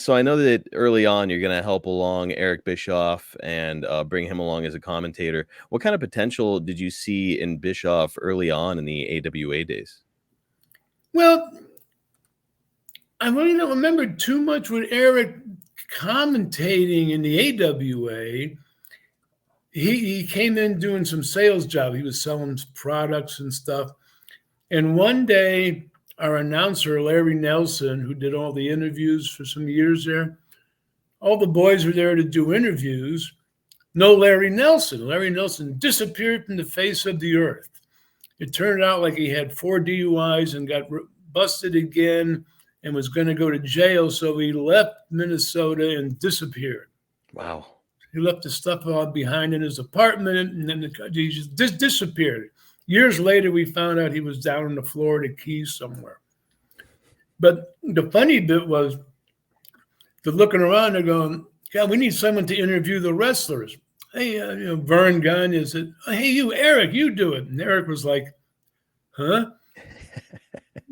So I know that early on you're going to help along Eric Bischoff and bring him along as a commentator. What kind of potential did you see in Bischoff early on in the AWA days? Well, I really don't remember too much with Eric commentating in the AWA. He came in doing some sales job. He was selling products and stuff. And one day, our announcer, Larry Nelson, who did all the interviews for some years there, all the boys were there to do interviews. No Larry Nelson. Larry Nelson disappeared from the face of the earth. It turned out like he had 4 DUIs and got busted again and was going to go to jail. So he left Minnesota and disappeared. Wow. He left the stuff all behind in his apartment, and then he just disappeared. Years later, we found out he was down in the Florida Keys somewhere. But the funny bit was they're looking around, they're going, yeah, we need someone to interview the wrestlers. Hey, Vern Gagne said, hey, you, Eric, you do it. And Eric was like, huh?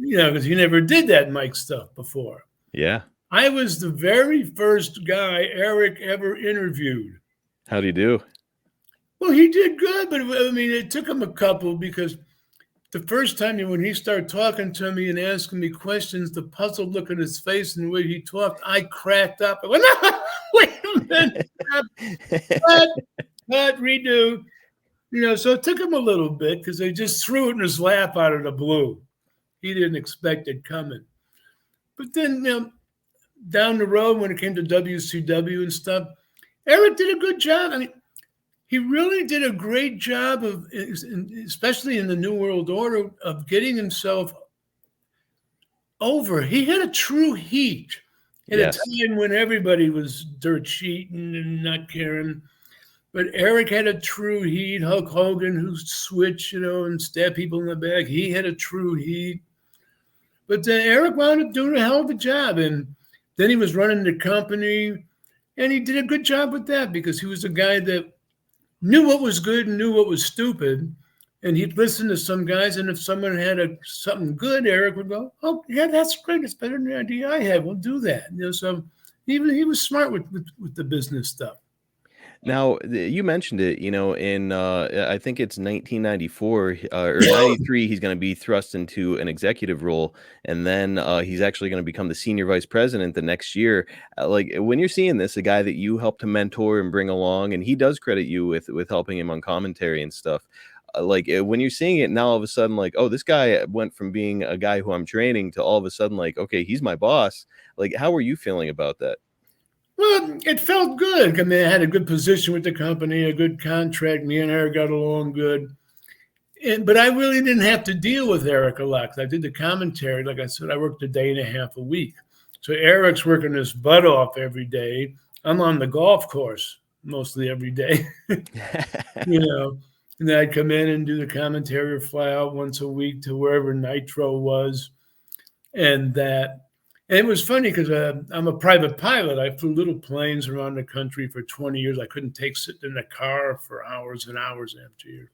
Because he never did that mic stuff before. Yeah. I was the very first guy Eric ever interviewed. How'd he do? Well, he did good, but I mean, it took him a couple because the first time when he started talking to me and asking me questions, the puzzled look on his face and the way he talked, I cracked up. I went, no, wait a minute. Cut, redo. So it took him a little bit because they just threw it in his lap out of the blue. He didn't expect it coming. But then, down the road when it came to WCW and stuff, Eric did a good job. I mean, he really did a great job of, especially in the New World Order, of getting himself over. He had a true heat at a time when everybody was dirt sheeting and not caring. But Eric had a true heat. Hulk Hogan, who switched, and stabbed people in the back, he had a true heat. But Eric wound up doing a hell of a job. And then he was running the company, and he did a good job with that because he was a guy that knew what was good and knew what was stupid. And he'd listen to some guys, and if someone had something good, Eric would go, oh, yeah, that's great. It's better than the idea I had. We'll do that. So he was smart with the business stuff. Now, you mentioned it, in I think it's 1994 or 93, he's going to be thrust into an executive role. And then he's actually going to become the senior vice president the next year. Like when you're seeing this, a guy that you helped to mentor and bring along, and he does credit you with helping him on commentary and stuff. Like when you're seeing it now, all of a sudden, like, oh, this guy went from being a guy who I'm training to all of a sudden, like, okay, he's my boss. Like, how were you feeling about that? Well, it felt good. I mean, I had a good position with the company, a good contract. Me and Eric got along good. But I really didn't have to deal with Eric a lot because I did the commentary. Like I said, I worked a day and a half a week. So Eric's working his butt off every day. I'm on the golf course mostly every day, And then I'd come in and do the commentary or fly out once a week to wherever Nitro was. And it was funny because I'm a private pilot. I flew little planes around the country for 20 years. I couldn't sit in a car for hours and hours after you.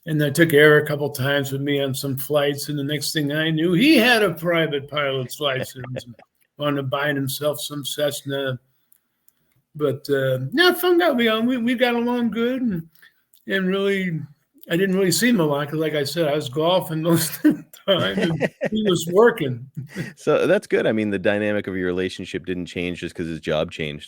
And I took Eric a couple times with me on some flights. And the next thing I knew, he had a private pilot's license and wanted to buy himself some Cessna. But fun guy. We got along good. And really, I didn't really see him a lot because, like I said, I was golfing most of the time and he was working. So that's good. I mean, the dynamic of your relationship didn't change just because his job changed.